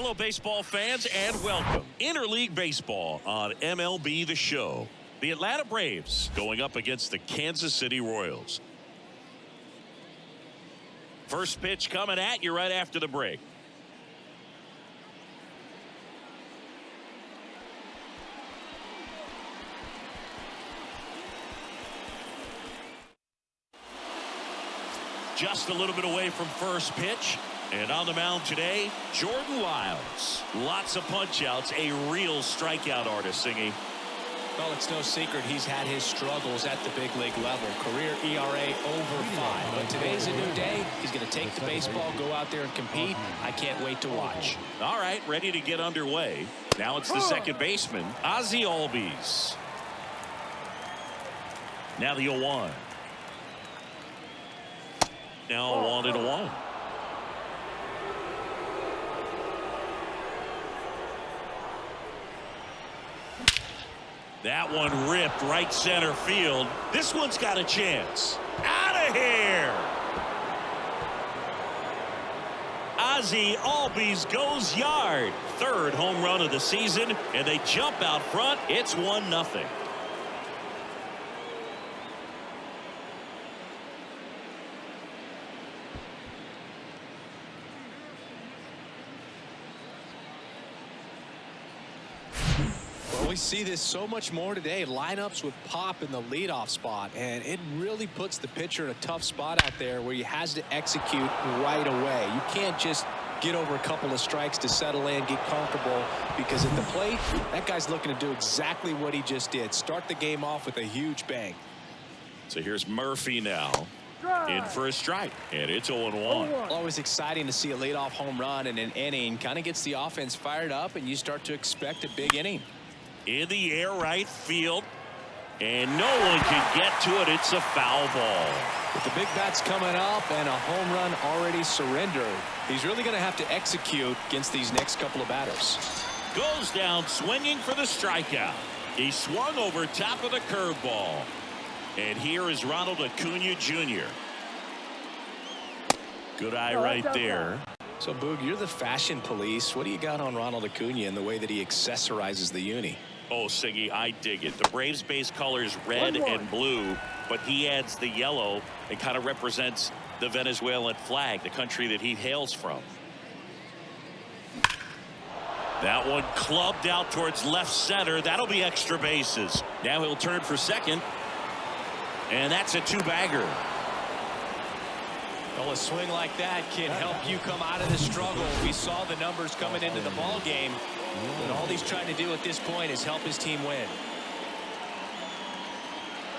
Hello, baseball fans, and welcome. Interleague Baseball on MLB The Show. The Atlanta Braves going up against the Kansas City Royals. First pitch coming at you right after the break. Just a little bit away from first pitch. And on the mound today, Jordan Lyles. Lots of punch-outs, a real strikeout artist, Singy. Well, it's no secret he's had his struggles at the big league level. Career ERA over 5. But today's a new day. He's going to take the baseball, go out there and compete. I can't wait to watch. All right, ready to get underway. Now it's the second baseman, Ozzie Albies. Now the 0-1. Now 1-1. That one ripped right center field. This one's got a chance. Out of here. Ozzie Albies goes yard. Third home run of the season, and they jump out front. It's 1-0. We see this so much more today. Lineups with pop in the leadoff spot, and it really puts the pitcher in a tough spot out there where he has to execute right away. You can't just get over a couple of strikes to settle in, get comfortable, because at the plate, that guy's looking to do exactly what he just did. Start the game off with a huge bang. So here's Murphy now in for a strike, and it's 0-1. Always exciting to see a leadoff home run in an inning. Kind of gets the offense fired up, and you start to expect a big inning. In the air right field, and no one can get to it. It's a foul ball. With the big bats coming up and a home run already surrendered, he's really going to have to execute against these next couple of batters. Goes down swinging for the strikeout. He swung over top of the curveball. And here is Ronald Acuna Jr. Good eye right there. So, Boog, you're the fashion police. What do you got on Ronald Acuna and the way that he accessorizes the uni? Oh, Siggy, I dig it. The Braves base colors red and blue, but he adds the yellow. It kind of represents the Venezuelan flag, the country that he hails from. That one clubbed out towards left center. That'll be extra bases. Now he'll turn for second, and that's a two-bagger. Well, a swing like that can help you come out of the struggle. We saw the numbers coming into the ball game, but all he's trying to do at this point is help his team win.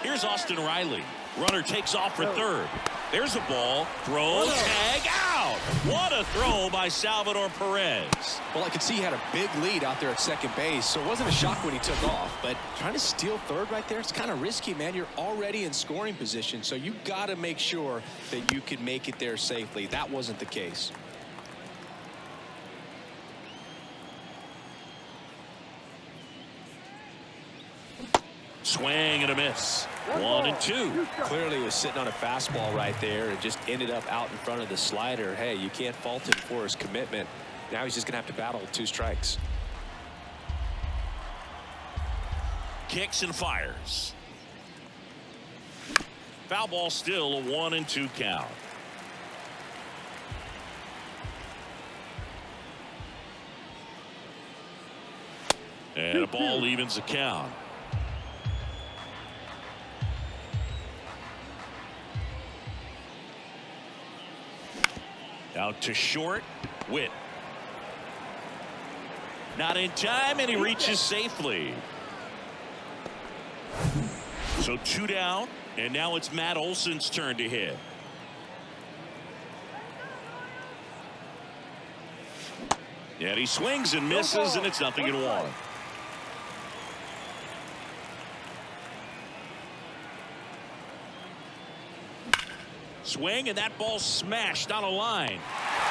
Here's Austin Riley. Runner takes off for third. There's a ball. Throw, tag, out. What a throw by Salvador Perez. Well, I could see he had a big lead out there at second base, so it wasn't a shock when he took off. But trying to steal third right there, it's kind of risky, man. You're already in scoring position, so you got to make sure that you can make it there safely. That wasn't the case. Swing and a miss. 1-2. Clearly he was sitting on a fastball right there and just ended up out in front of the slider. Hey, you can't fault him for his commitment. Now he's just going to have to battle with 2 strikes. Kicks and fires. Foul ball, still a 1-2 count. And a ball evens the count. Out to short. Witt. Not in time, and he reaches safely. So 2 down, and now it's Matt Olson's turn to hit. And he swings and misses, and it's 0-1. Swing, and that ball smashed on a line.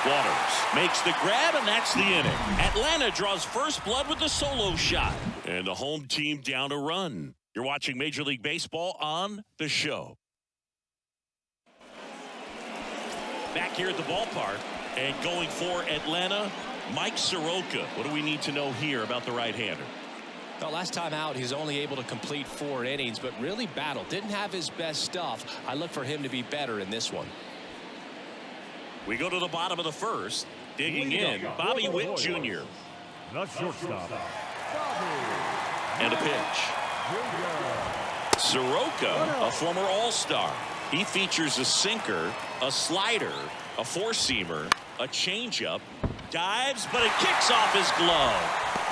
Waters makes the grab, and that's the inning. Atlanta draws first blood with the solo shot, and the home team down a run. You're watching Major League Baseball on The Show. Back here at the ballpark, and going for Atlanta, Mike Soroka. What do we need to know here about the right-hander? Well, last time out, he's only able to complete 4 innings, but really battled. Didn't have his best stuff. I look for him to be better in this one. We go to the bottom of the first. Digging in, Bobby Witt Jr. The shortstop. And a pitch. Soroka, a former All-Star. He features a sinker, a slider, a four-seamer, a changeup, dives, but it kicks off his glove.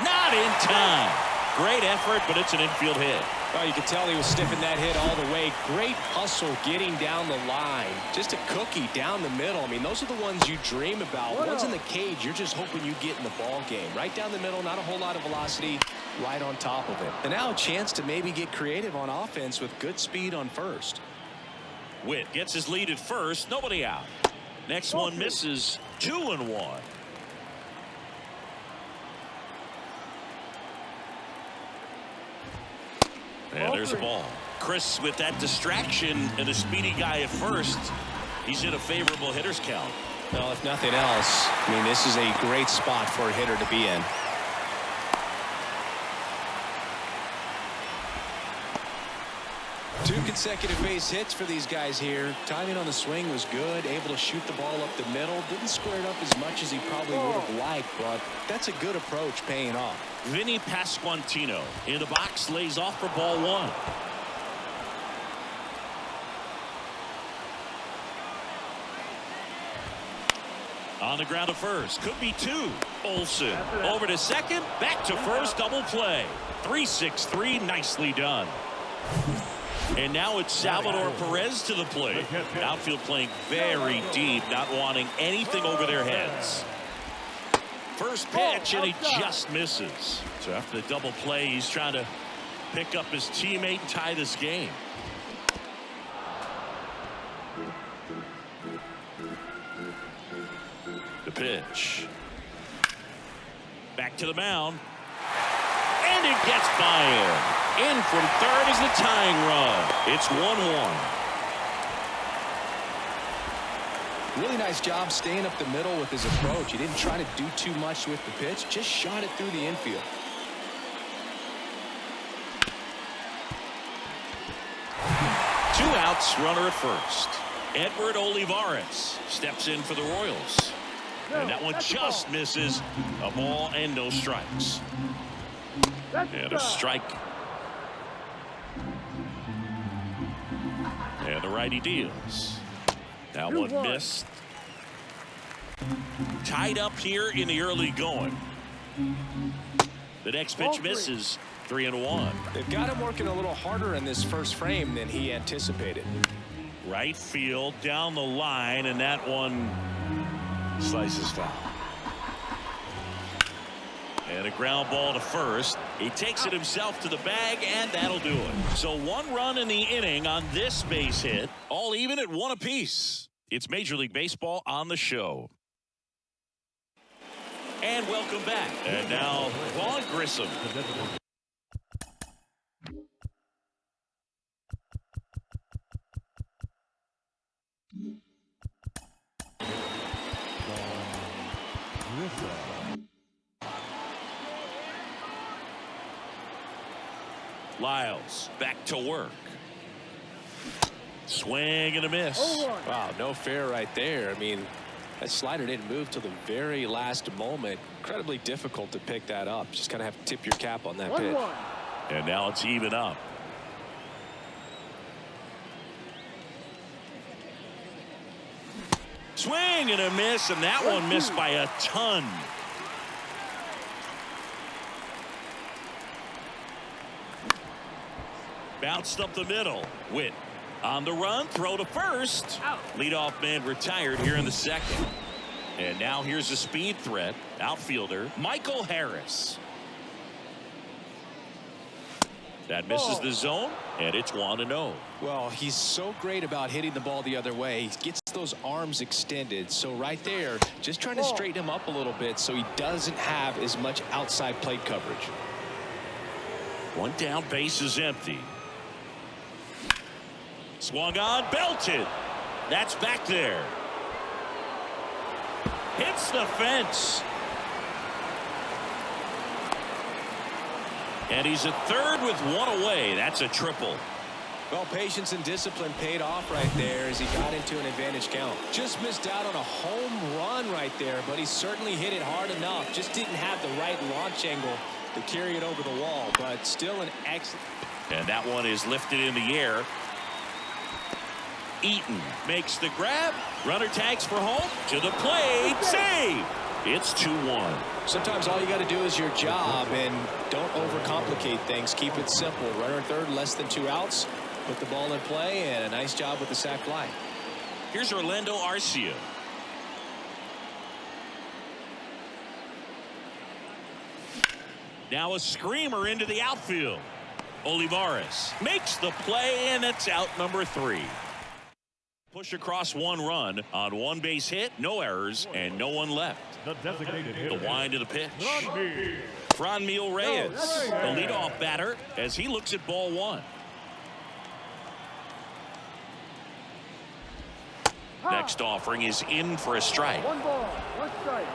Not in time. Great effort, but it's an infield hit. Well, you could tell he was stiffing that hit all the way. Great hustle getting down the line. Just a cookie down the middle. I mean, those are the ones you dream about. Once in the cage, you're just hoping you get in the ball game. Right down the middle, not a whole lot of velocity, right on top of it. And now a chance to maybe get creative on offense with good speed on first. Witt gets his lead at first. Nobody out. Next one misses. 2-1. And there's a ball. Chris, with that distraction and a speedy guy at first, he's in a favorable hitter's count. Well, if nothing else, I mean, this is a great spot for a hitter to be in. Two consecutive base hits for these guys here. Timing on the swing was good. Able to shoot the ball up the middle. Didn't square it up as much as he probably would have liked, but that's a good approach paying off. Vinny Pasquantino in the box, lays off for ball 1. On the ground to first. Could be 2. Olsen over to second. Back to first. Double play. 3-6-3. Nicely done. And now it's Salvador Perez to the plate. Outfield playing very deep, not wanting anything over their heads. First pitch, and he just misses. So after the double play, he's trying to pick up his teammate and tie this game. The pitch. Back to the mound. And it gets by him. In from third is the tying run. It's 1-1. Really nice job staying up the middle with his approach. He didn't try to do too much with the pitch. Just shot it through the infield. Two outs, runner at first. Edward Olivares steps in for the Royals. And that one just misses. A ball and no strikes. And a strike. And the righty deals. That one missed. Tied up here in the early going. The next pitch misses. 3-1. They've got him working a little harder in this first frame than he anticipated. Right field down the line, and that one slices foul. And a ground ball to first. He takes it himself to the bag, and that'll do it. So 1 run in the inning on this base hit, all even at 1 apiece. It's Major League Baseball on the show. And welcome back. And now Vaughn Grissom. Lyles back to work. Swing and a miss. Wow, no fair right there. I mean, that slider didn't move till the very last moment. Incredibly difficult to pick that up. Just kind of have to tip your cap on that pitch. And now it's even up. Swing and a miss, and that one missed by a ton. Bounced up the middle. Witt on the run, throw to first. Leadoff man retired here in the second. And now here's a speed threat. Outfielder Michael Harris. That misses the zone, and it's 1-0. Well, he's so great about hitting the ball the other way. He gets those arms extended. So right there, just trying to straighten him up a little bit so he doesn't have as much outside plate coverage. One down, base is empty. Swung on, belted. That's back there. Hits the fence. And he's at third with one away. That's a triple. Well, patience and discipline paid off right there as he got into an advantage count. Just missed out on a home run right there, but he certainly hit it hard enough. Just didn't have the right launch angle to carry it over the wall, but still an excellent. And that one is lifted in the air. Eaton makes the grab. Runner tags for home. To the plate. Save. It's 2-1. Sometimes all you got to do is your job and don't overcomplicate things. Keep it simple. Runner third, less than 2 outs. Put the ball in play, and a nice job with the sac fly. Here's Orlando Arcia. Now a screamer into the outfield. Olivares makes the play, and it's out number 3. Push across 1 run on 1 base hit, no errors, and no one left. The designated hitter. The wind of the pitch. Franmil. Franmil Reyes, the leadoff batter, as he looks at ball 1. Next offering is in for a strike. 1 ball, 1 strike.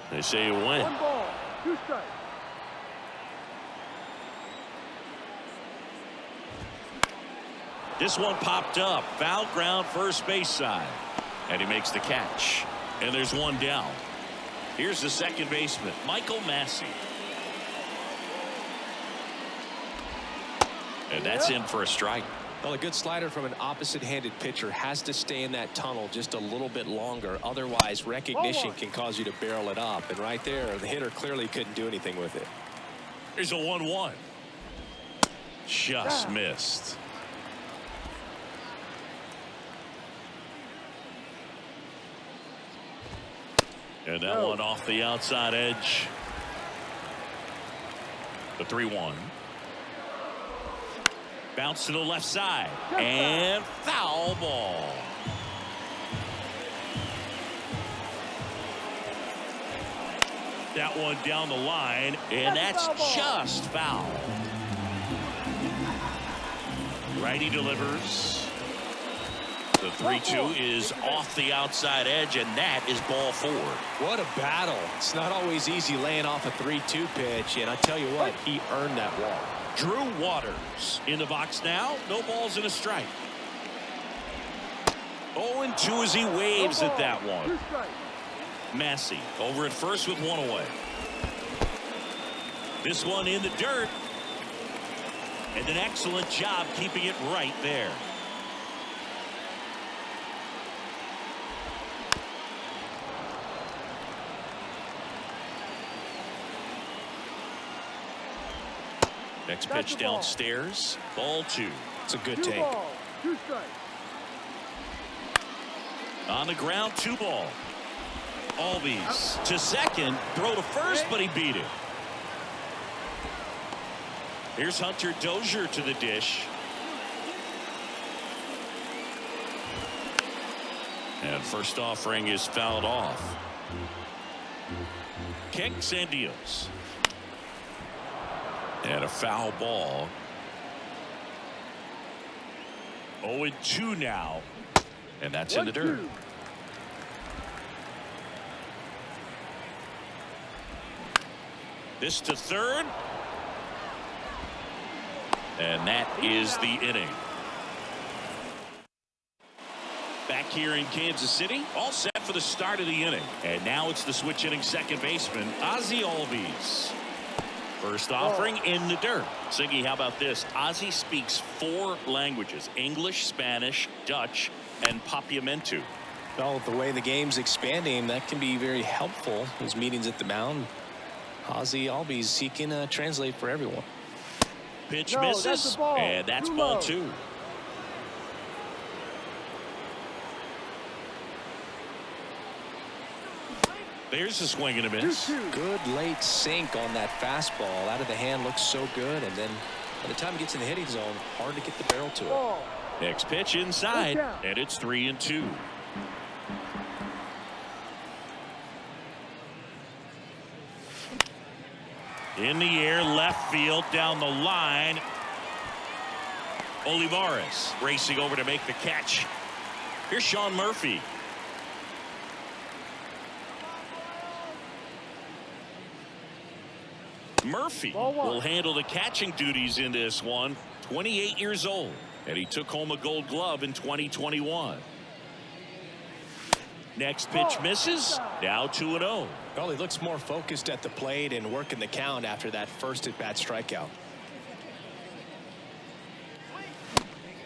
They say you win. 1 ball, 2 strikes. This one popped up. Foul ground first base side. And he makes the catch. And there's 1 down. Here's the second baseman, Michael Massey. And that's in for a strike. Well, a good slider from an opposite-handed pitcher has to stay in that tunnel just a little bit longer. Otherwise, recognition can cause you to barrel it up. And right there, the hitter clearly couldn't do anything with it. Here's a 1-1. Just missed. And that one off the outside edge. The 3-1. Bounce to the left side. And foul ball. That one down the line. And that's just foul. Righty delivers. The 3-2 is off the outside edge, and that is ball 4. What a battle. It's not always easy laying off a 3-2 pitch, and I tell you what, he earned that walk. Drew Waters in the box now. No balls and a strike. 0-2 as he waves at that one. 2 strikes. Massey over at first with 1 away. This one in the dirt. And an excellent job keeping it right there. Next pitch downstairs. Ball 2. It's a good 2 take. balls, 2 strikes. On the ground, 2 ball. Albies to second. Throw to first, but he beat it. Here's Hunter Dozier to the dish. And first offering is fouled off. Kicks and deals. And a foul ball. 0-2 now. And that's in the dirt. 1-2. This to third. And that is the inning. Back here in Kansas City, all set for the start of the inning. And now it's the switch inning second baseman, Ozzie Albies. First offering in the dirt. Siggy, how about this? Ozzie speaks 4 languages: English, Spanish, Dutch, and Papiamentu. Well, the way the game's expanding, that can be very helpful. His meetings at the mound, Ozzie Albies, he can translate for everyone. Pitch No, misses, that's a ball. and that's Too ball low. 2. There's a swing and a miss. 2-2. Good late sink on that fastball. Out of the hand, looks so good, and then by the time it gets in the hitting zone, hard to get the barrel to it. Ball. Next pitch inside, One down. and it's 3-2. In the air, left field, down the line. Olivares racing over to make the catch. Here's Sean Murphy. Murphy Ball one. will handle the catching duties in this one. 28 years old, and he took home a Gold Glove in 2021. Next pitch misses. Now 2-0. Well, he looks more focused at the plate and working the count after that first at-bat strikeout.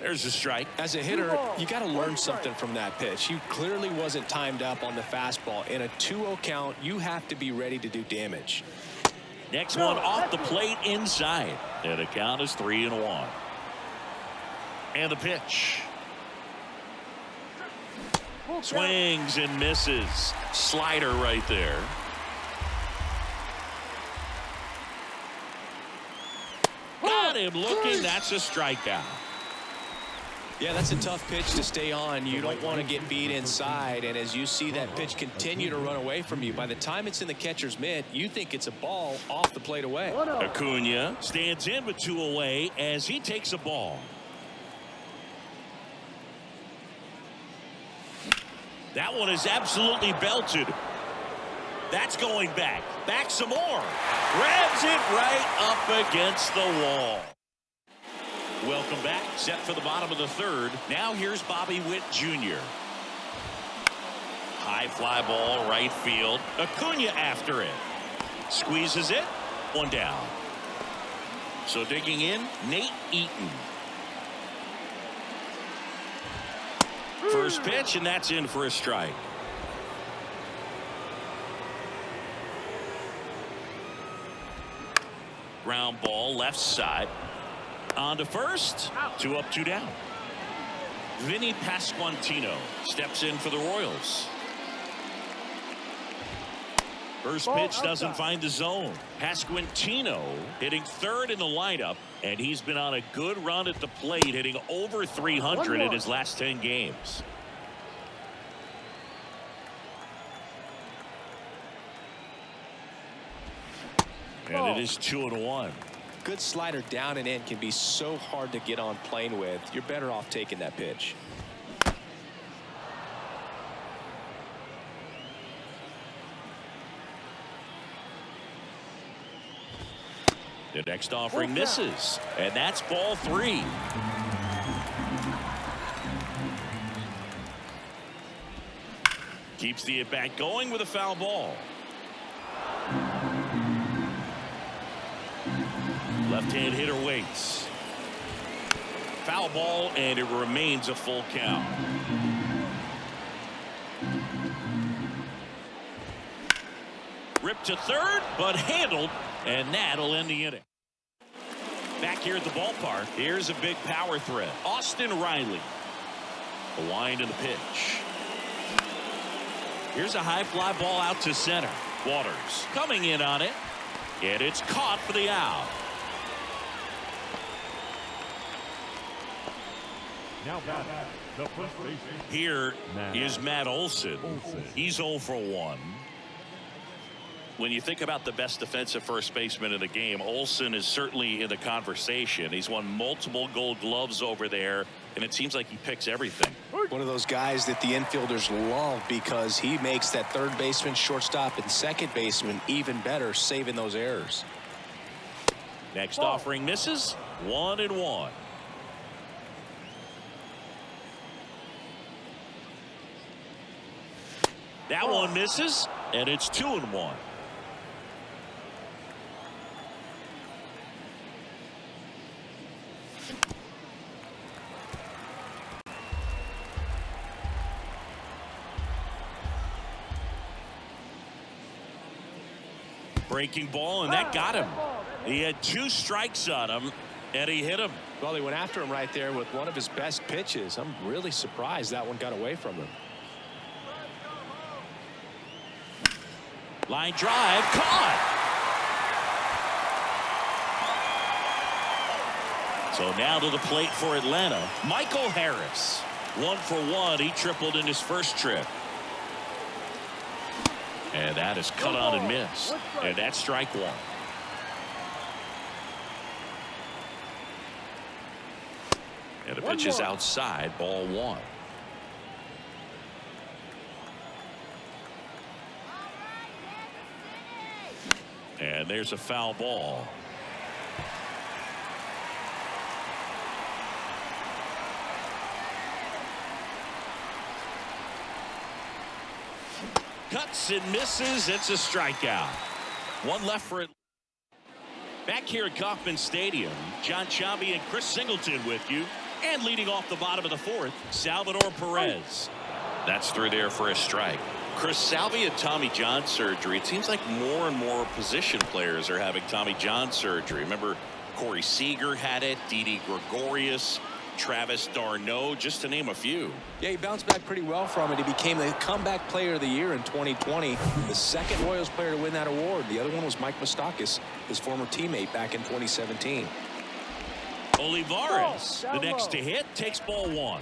There's a strike. As a hitter, you got to learn something from that pitch. He clearly wasn't timed up on the fastball. In a 2-0 count, you have to be ready to do damage. Next one off the plate inside. And the count is 3-1. And the pitch. Swings and misses. Slider right there. Got him looking. That's a strikeout. Yeah, that's a tough pitch to stay on. You don't want to get beat inside, and as you see that pitch continue to run away from you, by the time it's in the catcher's mitt, you think it's a ball off the plate away. Acuna stands in with 2 away as he takes a ball. That one is absolutely belted. That's going back. Back some more. Grabs it right up against the wall. Welcome back. Set for the bottom of the third. Now here's Bobby Witt Jr. High fly ball right field. Acuna after it. Squeezes it. One down. So digging in, Nate Eaton. First pitch, and that's in for a strike. Ground ball left side. On to first. 2 up, 2 down. Vinny Pasquantino steps in for the Royals. First pitch doesn't find the zone. Pasquantino hitting third in the lineup, and he's been on a good run at the plate, hitting over 300 in his last 10 games. And it is 2-1. Good slider down and in can be so hard to get on plane with. You're better off taking that pitch. The next offering misses, and that's ball 3. Keeps the at-bat going with a foul ball. Left-hand hitter waits. Foul ball, and it remains a full count. Ripped to third, but handled, and that'll end the inning. Back here at the ballpark, here's a big power threat. Austin Riley. The wind of the pitch. Here's a high fly ball out to center. Waters coming in on it, and it's caught for the out. Now back, the first baseman. Here is Matt Olson. He's 0 for 1. When you think about the best defensive first baseman in the game, Olson is certainly in the conversation. He's won multiple Gold Gloves over there, and it seems like he picks everything. One of those guys that the infielders love because he makes that third baseman, shortstop, and second baseman even better, saving those errors. Next offering misses. 1-1. That one misses, and it's 2-1. Breaking ball, and that got him. He had 2 strikes on him, and he hit him. Well, he went after him right there with one of his best pitches. I'm really surprised that one got away from him. Line drive, caught. So now to the plate for Atlanta, Michael Harris. 1 for 1. He tripled in his first trip. And that is cut on and missed. And that's strike 1. And the pitch is outside, ball 1. And there's a foul ball. Cuts and misses. It's a strikeout. One left for it. Back here at Kauffman Stadium, John Chambi and Chris Singleton with you. And leading off the bottom of the fourth, Salvador Perez. That's through there for a strike. Chris, Salvi had Tommy John surgery. It seems like more and more position players are having Tommy John surgery. Remember, Corey Seager had it, Didi Gregorius, Travis d'Arnaud, just to name a few. Yeah, he bounced back pretty well from it. He became the comeback player of the year in 2020. The second Royals player to win that award. The other one was Mike Moustakas, his former teammate back in 2017. Olivares, the next to hit, takes ball one.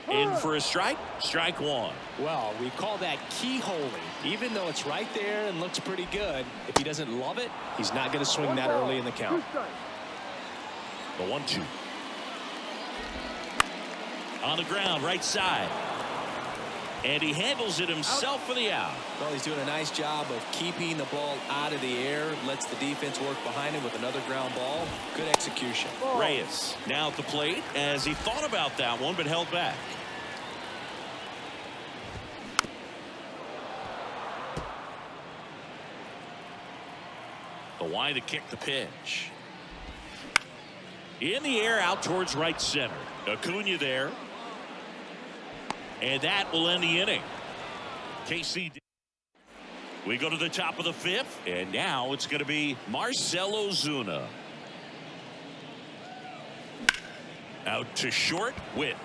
In for a strike. Strike one. Well, we call that keyholing. Even though it's right there and looks pretty good, if he doesn't love it, he's not going to swing that early in the count. The 1-2. On the ground, right side. And he handles it himself for the out. Well, he's doing a nice job of keeping the ball out of the air. Lets the defense work behind him with another ground ball. Good execution. Reyes now at the plate as he thought about that one but held back. The wide to kick the pitch. In the air out towards right center. Acuna there. And that will end the inning. KC. We go to the top of the fifth. And now it's going to be Marcell Ozuna. Out to short. Witt.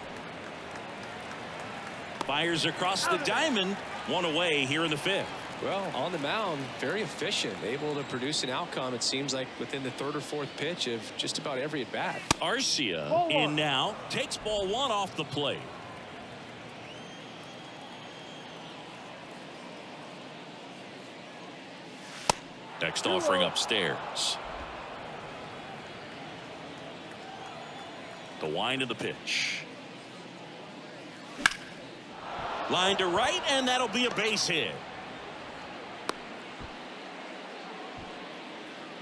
Fires across the diamond. One away here in the fifth. Well, on the mound, very efficient. Able to produce an outcome, it seems like, within the third or fourth pitch of just about every at-bat. Arcia in now. Takes ball one off the plate. Next offering upstairs. The wind of the pitch. Line to right, and that'll be a base hit.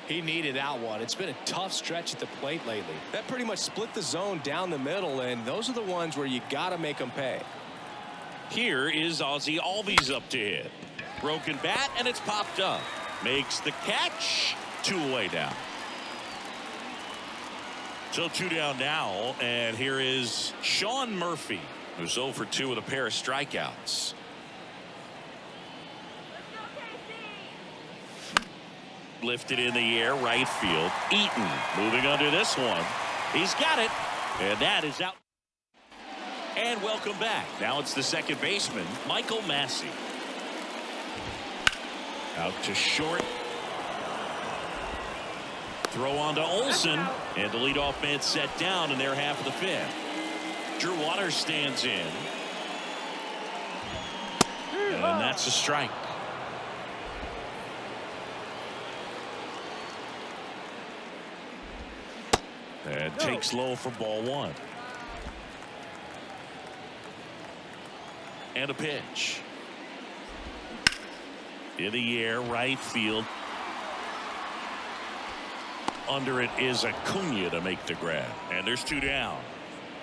He needed that one. It's been a tough stretch at the plate lately. That pretty much split the zone down the middle, and those are the ones where you got to make them pay. Here is Ozzie Albies up to hit. Broken bat, and it's popped up. Makes the catch. 2 away down. So 2 down now, and here is Sean Murphy, who's 0 for 2 with a pair of strikeouts. Lifted in the air, right field. Eaton moving under this one. He's got it, and that is out. And welcome back. Now it's the second baseman, Michael Massey. Out to short. Throw on to Olsen, and the leadoff man set down in their half of the fifth. Drew Waters stands in. And that's a strike. And takes low for ball one. And a pitch. In the air, right field. Under it is Acuna to make the grab. And there's 2 down.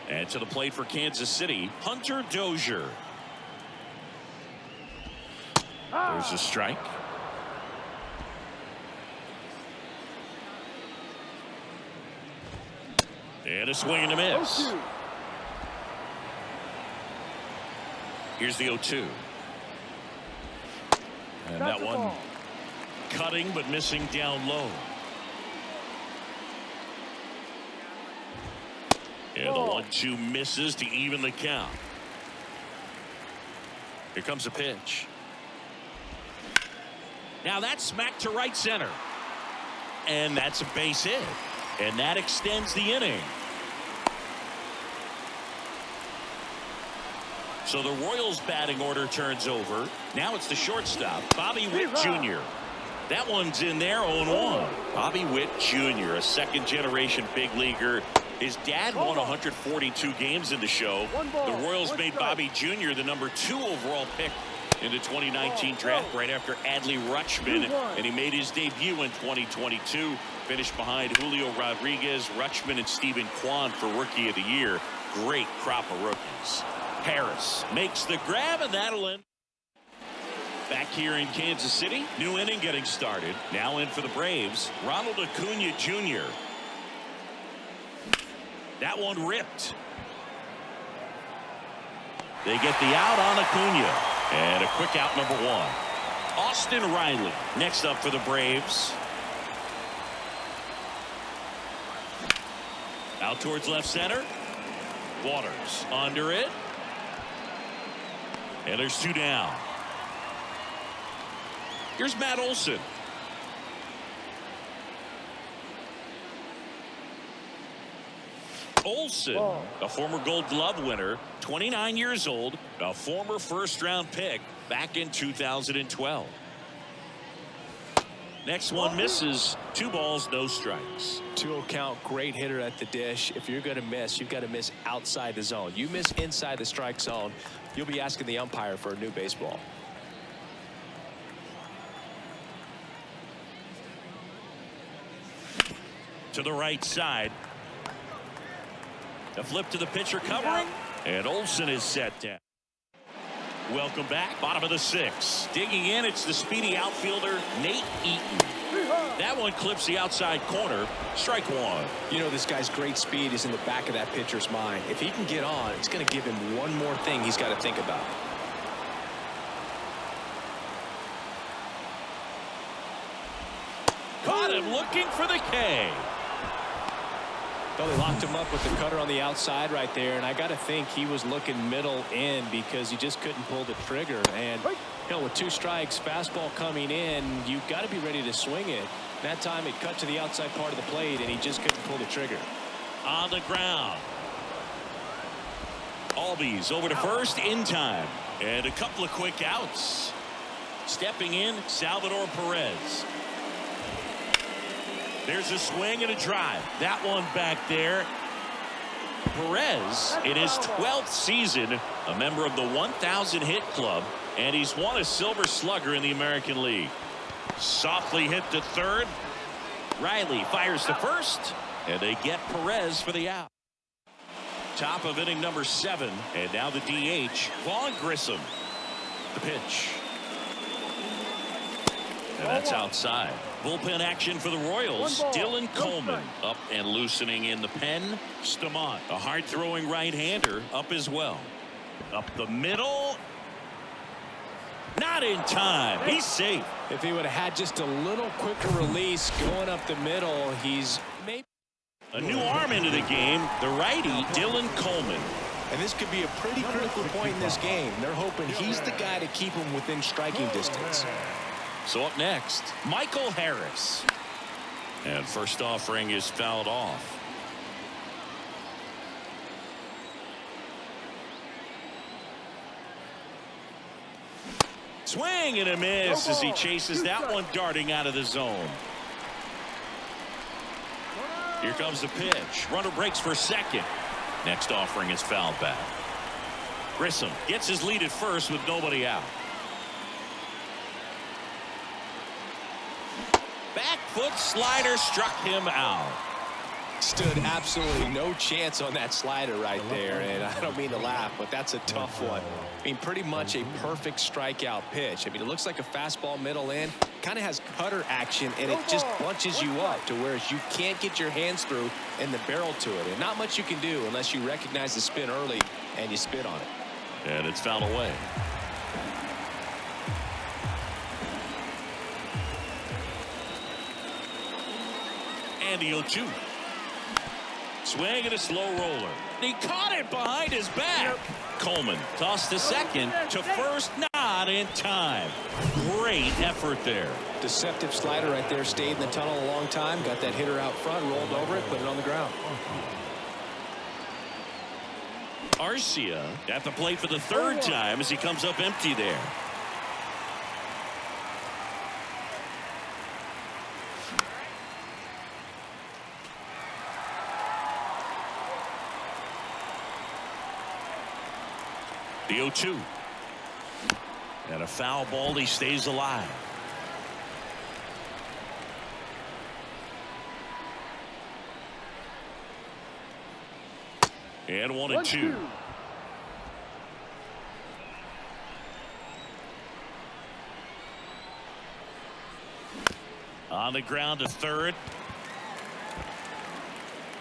And to the plate for Kansas City, Hunter Dozier. There's a strike. And a swing and a miss. Here's the 0-2. And that one cutting but missing down low. And the 1-2 misses to even the count. Here comes a pitch. Now that's smacked to right center. And that's a base hit. And that extends the inning. So the Royals batting order turns over. Now it's the shortstop, Bobby Witt Jr. That one's in there, 0-1. Bobby Witt Jr., a second-generation big leaguer. His dad won 142 games in the show. The Royals made Bobby Jr. the #2 overall pick in the 2019 draft right after Adley Rutschman, and he made his debut in 2022. Finished behind Julio Rodriguez, Rutschman, and Stephen Kwan for Rookie of the Year. Great crop of rookies. Harris makes the grab, and that'll end. Back here in Kansas City, new inning getting started. Now in for the Braves, Ronald Acuna Jr. That one ripped. They get the out on Acuna. And a quick out, number one. Austin Riley next up for the Braves. Out towards left center. Waters under it. And there's two down. Here's Matt Olson. Olson, a former Gold Glove winner, 29 years old, a former first-round pick back in 2012. Next one misses. 2 balls, no strikes. 2-0 count, great hitter at the dish. If you're going to miss, you've got to miss outside the zone. You miss inside the strike zone, you'll be asking the umpire for a new baseball. To the right side. The flip to the pitcher covering, and Olson is set down. Welcome back. Bottom of the 6th. Digging in, it's the speedy outfielder Nate Eaton. That one clips the outside corner. Strike one. You know, this guy's great speed is in the back of that pitcher's mind. If he can get on, it's going to give him one more thing he's got to think about. Caught him looking for the K. Well, they locked him up with the cutter on the outside right there, and I got to think he was looking middle in because he just couldn't pull the trigger. And you know, with 2 strikes, fastball coming in, you got to be ready to swing it. That time it cut to the outside part of the plate, and he just couldn't pull the trigger. On the ground. Albies over to first in time, and a couple of quick outs. Stepping in, Salvador Perez. There's a swing and a drive. That one back there. Perez, in his 12th season, a member of the 1,000 hit club, and he's won a Silver Slugger in the American League. Softly hit to third. Riley fires to first, and they get Perez for the out. Top of inning number 7, and now the DH, Vaughn Grissom. The pitch. And that's outside. Bullpen action for the Royals. Dylan Coleman up and loosening in the pen. Stamont, a hard-throwing right-hander, up as well. Up the middle. Not in time. He's safe. If he would have had just a little quicker release going up the middle, he's maybe. A new arm into the game. The righty, Dylan Coleman. And this could be a pretty critical point in this game. They're hoping he's the guy to keep him within striking distance. So up next, Michael Harris. And first offering is fouled off. Swing and a miss as he chases that one darting out of the zone. Here comes the pitch. Runner breaks for second. Next offering is fouled back. Grissom gets his lead at first with nobody out. Back foot slider struck him out. Stood absolutely no chance on that slider right there, and I don't mean to laugh, but that's a tough one. I mean, pretty much a perfect strikeout pitch. I mean, it looks like a fastball middle in, kind of has cutter action, and it just bunches you up to where you can't get your hands through and the barrel to it, and not much you can do unless you recognize the spin early and you spit on it. And it's fouled away. And the 0-2. Swing and a slow roller. He caught it behind his back. Coleman tossed to second, to first, not in time. Great effort there. Deceptive slider right there, stayed in the tunnel a long time, got that hitter out front, rolled over it, put it on the ground. Arcia at the plate for the 3rd time as he comes up empty there. The 0-2. And a foul ball. He stays alive. And 1-2. On the ground to third.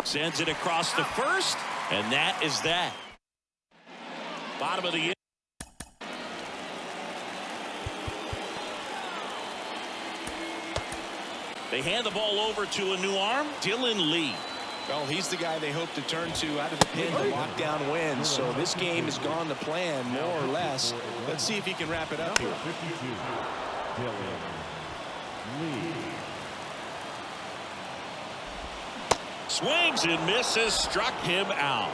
Sends it across to first. And that is that. Bottom of the inning. They hand the ball over to a new arm, Dylan Lee. Well, he's the guy they hope to turn to out of the pen to lock down wins. So this game has gone to plan, more or less. Let's see if he can wrap it up here. 52, Dylan Lee. Swings and misses, struck him out.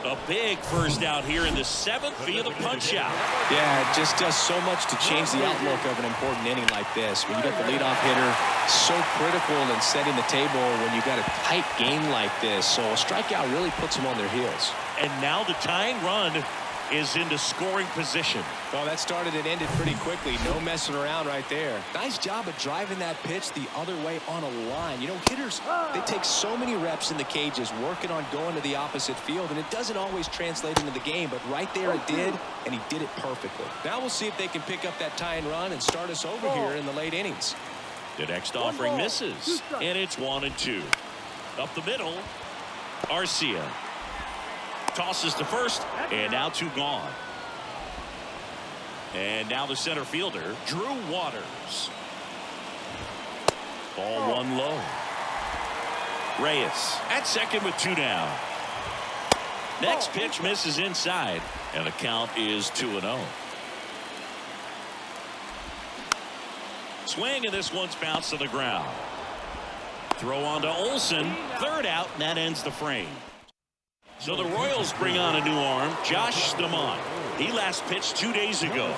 A big first out here in the 7th via the punch out. Yeah, it just does so much to change the outlook of an important inning like this. When you got the leadoff hitter, so critical in setting the table when you got a tight game like this. So a strikeout really puts them on their heels. And now the tying run is into scoring position. Well, that started and ended pretty quickly. No messing around right there. Nice job of driving that pitch the other way on a line. You know, hitters, they take so many reps in the cages working on going to the opposite field, and it doesn't always translate into the game, but right there it did, and he did it perfectly. Now we'll see if they can pick up that tying run and start us over here in the late innings. The next offering misses, and it's 1-2. Up the middle, Arcia tosses to first, and now 2 gone. And now the center fielder, Drew Waters. Ball 1 low. Reyes at second with 2 down. Next pitch misses inside, and the count is 2-0. Swing, and this one's bounced to the ground. Throw on to Olsen. Third out, and that ends the frame. So the Royals bring on a new arm, Josh Stamont. He last pitched 2 days ago.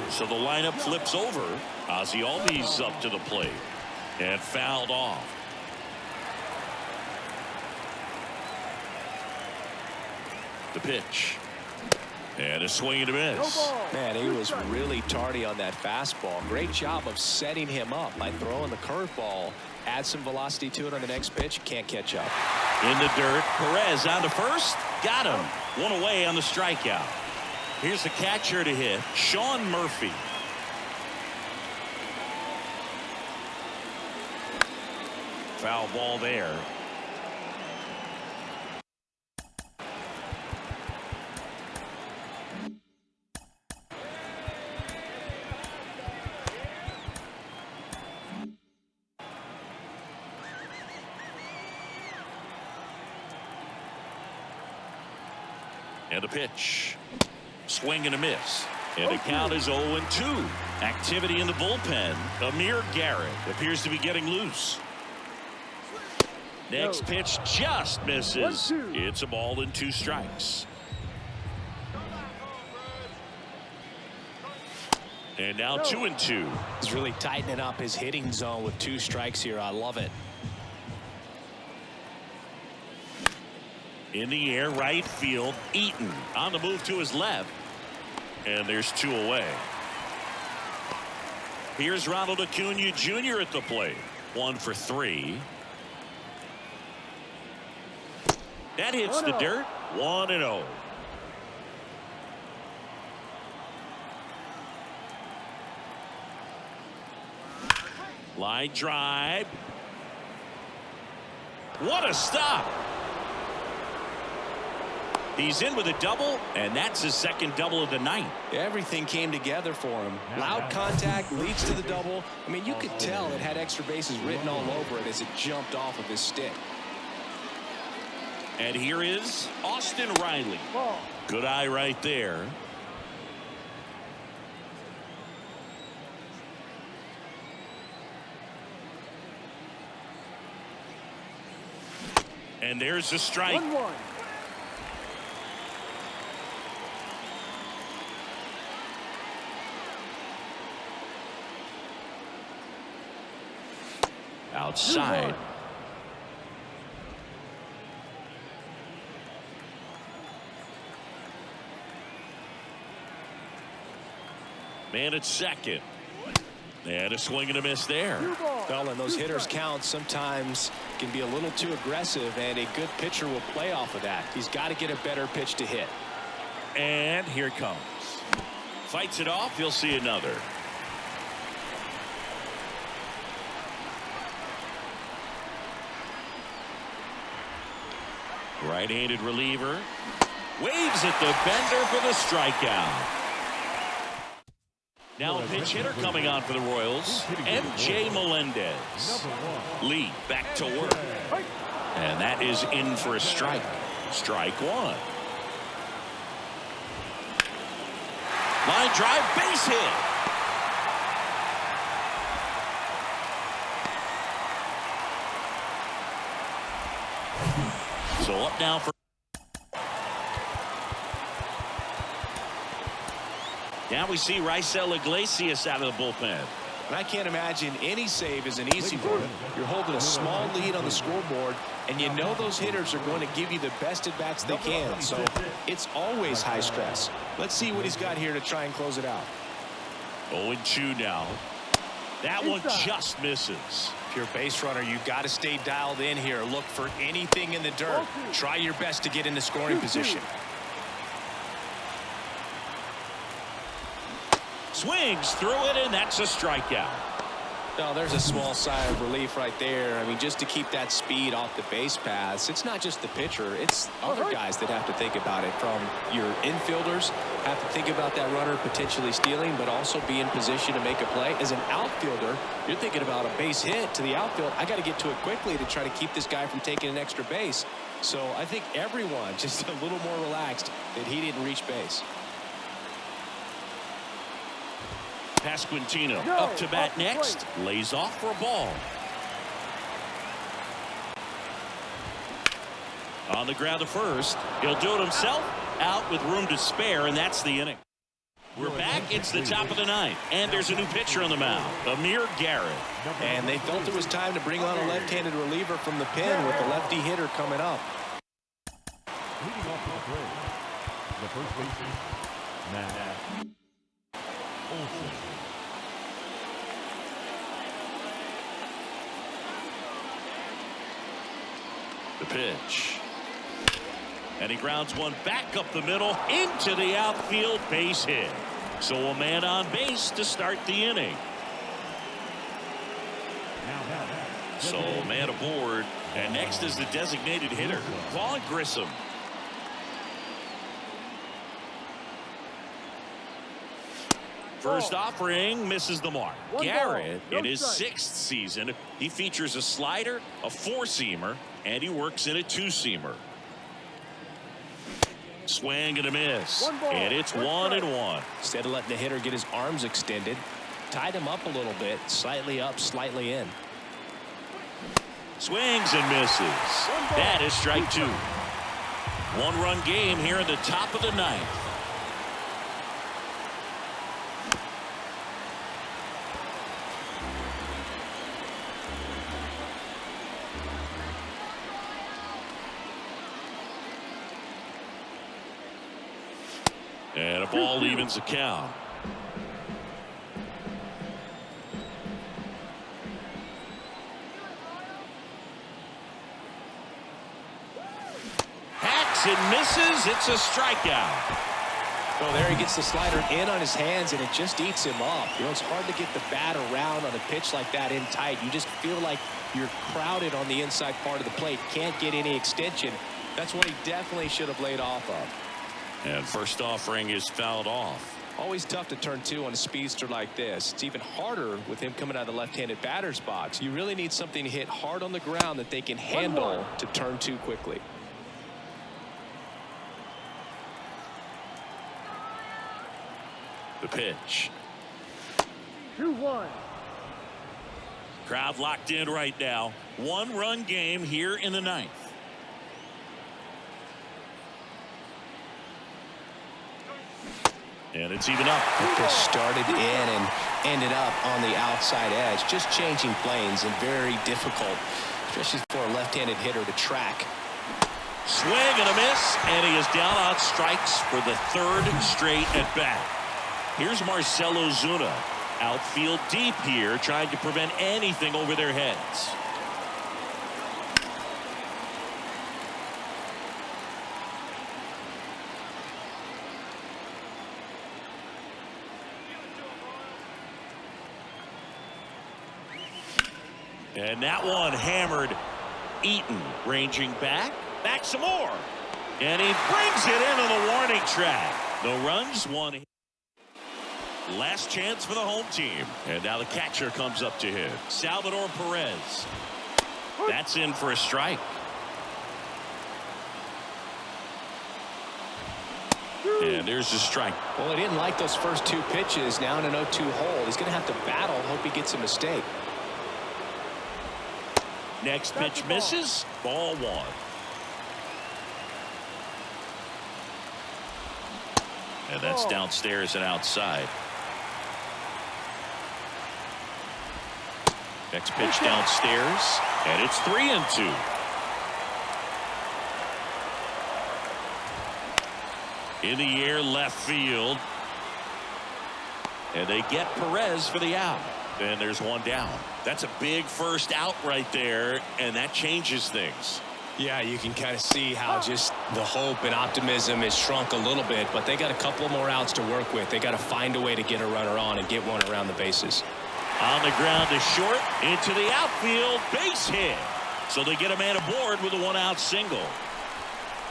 So the lineup flips over. Ozzie Albies up to the plate and fouled off. The pitch. And a swing and a miss. Man, he was really tardy on that fastball. Great job of setting him up by throwing the curveball. Add some velocity to it on the next pitch. Can't catch up. In the dirt, Perez on to first. Got him. 1 away on the strikeout. Here's the catcher to hit, Sean Murphy. Foul ball there. And a pitch. Swing and a miss. And the count is 0-2. Activity in the bullpen. Amir Garrett appears to be getting loose. Next pitch just misses. It's a ball and 2 strikes. And now 2-2. He's really tightening up his hitting zone with 2 strikes here. I love it. In the air, right field, Eaton on the move to his left. And there's 2 away. Here's Ronald Acuna Jr. at the plate. 1 for 3. That hits the dirt. 1-0. Line drive. What a stop. He's in with a double, and that's his 2nd double of the night. Everything came together for him. Loud contact leads to the double. I mean, you could tell it had extra bases written all over it as it jumped off of his stick. And here is Austin Riley. Good eye right there. And there's the strike. 1-1. Outside. Man at second. And a swing and a miss there. Well, and those hitters count sometimes can be a little too aggressive, and a good pitcher will play off of that. He's got to get a better pitch to hit. And here it comes. Fights it off. You'll see another. Right-handed reliever. Waves at the bender for the strikeout. Now a pinch hitter coming on for the Royals, M.J. Melendez. Lee back to work. And that is in for a strike. Strike one. Line drive, base hit. So up now for. Now we see Marcell Ozuna out of the bullpen. And I can't imagine any save is an easy one. You're holding a small lead on the scoreboard, and you know those hitters are going to give you the best at bats they can. So it's always high stress. Let's see what he's got here to try and close it out. 0-2 now. That one just misses. If you're a base runner, you've got to stay dialed in here. Look for anything in the dirt. Try your best to get in the scoring position. Swings through it, and that's a strikeout. No, there's a small sigh of relief right there. I mean, just to keep that speed off the base paths. It's not just the pitcher. It's other guys that have to think about it. From your infielders have to think about that runner potentially stealing, but also be in position to make a play. As an outfielder, you're thinking about a base hit to the outfield. I got to get to it quickly to try to keep this guy from taking an extra base. So I think everyone just a little more relaxed that he didn't reach base. Pasquantino up to bat next. Lays off for a ball. On the ground to first. He'll do it himself. Out with room to spare, and that's the inning. We're back. It's the top of the ninth, and there's a new pitcher on the mound, Amir Garrett. And they felt it was time to bring on a left-handed reliever from the pen with the lefty hitter coming up. Leading off the first baseman, Matt Olson. The pitch. And he grounds one back up the middle into the outfield, base hit. So a man on base to start the inning. So a man aboard. And next is the designated hitter, Vaughn Grissom. First offering misses the mark. Garrett, in his 6th season, he features a slider, a 4-seamer, and he works in a 2-seamer. Swing and a miss. And it's 1-1. Instead of letting the hitter get his arms extended, tied him up a little bit, slightly up, slightly in. Swings and misses. That is strike 2. 1-run game here in the top of the ninth. And a ball evens the count. Hacks and misses. It's a strikeout. Well, there he gets the slider in on his hands, and it just eats him up. You know, it's hard to get the bat around on a pitch like that in tight. You just feel like you're crowded on the inside part of the plate. Can't get any extension. That's what he definitely should have laid off of. And first offering is fouled off. Always tough to turn 2 on a speedster like this. It's even harder with him coming out of the left-handed batter's box. You really need something to hit hard on the ground that they can handle to turn 2 quickly. The pitch. 2-1. Crowd locked in right now. 1-run game here in the ninth. And it's even up. It started in and ended up on the outside edge. Just changing planes and very difficult, especially for a left-handed hitter to track. Swing and a miss, and he is down on strikes for the 3rd straight at bat. Here's Marcell Ozuna. Outfield deep here, trying to prevent anything over their heads. And that one hammered. Eaton ranging back some more, and he brings it into the warning track. No runs, one hit. Last chance for the home team, and now the catcher comes up to him. Salvador Perez. That's in for a strike. And there's the strike. Well, he didn't like those first two pitches. Now in an 0-2 hole, he's going to have to battle. Hope he gets a mistake. Next pitch misses. Ball one. And that's downstairs and outside. Next pitch downstairs, and it's 3-2. In the air, left field. And they get Perez for the out. And there's one down. That's a big first out right there, and that changes things. Yeah, you can kind of see how just the hope and optimism is shrunk a little bit, but they got a couple more outs to work with. They got to find a way to get a runner on and get one around the bases. On the ground to short, into the outfield, base hit. So they get a man aboard with a one-out single.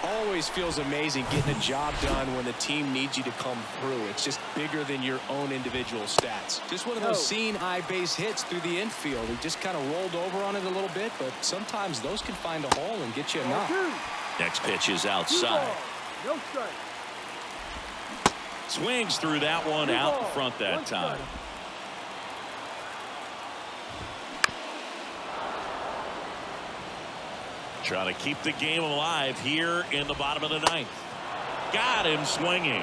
Always feels amazing getting a job done when the team needs you to come through. It's just bigger than your own individual stats. Just one of those seeing eye base hits through the infield. He just kind of rolled over on it a little bit, but sometimes those can find a hole and get you a knock. Next pitch is outside. No strike. Swings through that one out in front that time. Trying to keep the game alive here in the bottom of the ninth. Got him swinging.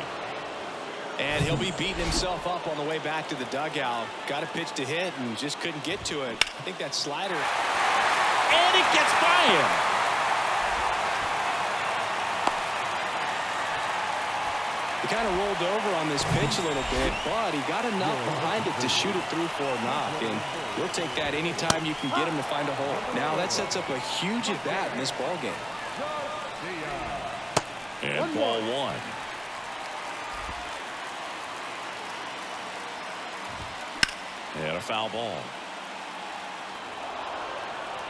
And he'll be beating himself up on the way back to the dugout. Got a pitch to hit and just couldn't get to it. I think that slider. And it gets by him. He kind of rolled over on this pitch a little bit, but he got enough behind it to shoot it through for a knock. And we'll take that anytime you can get him to find a hole. Now that sets up a huge at bat in this ball game. And ball one. And a foul ball.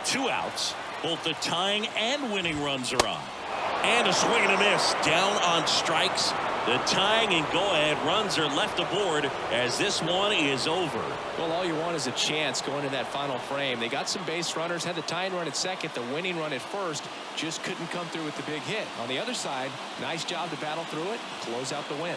2 outs. Both the tying and winning runs are on. And a swing and a miss. Down on strikes. The tying and go-ahead runs are left aboard as this one is over. Well, all you want is a chance going in that final frame. They got some base runners, had the tying run at second, the winning run at first, just couldn't come through with the big hit. On the other side, nice job to battle through it, close out the win.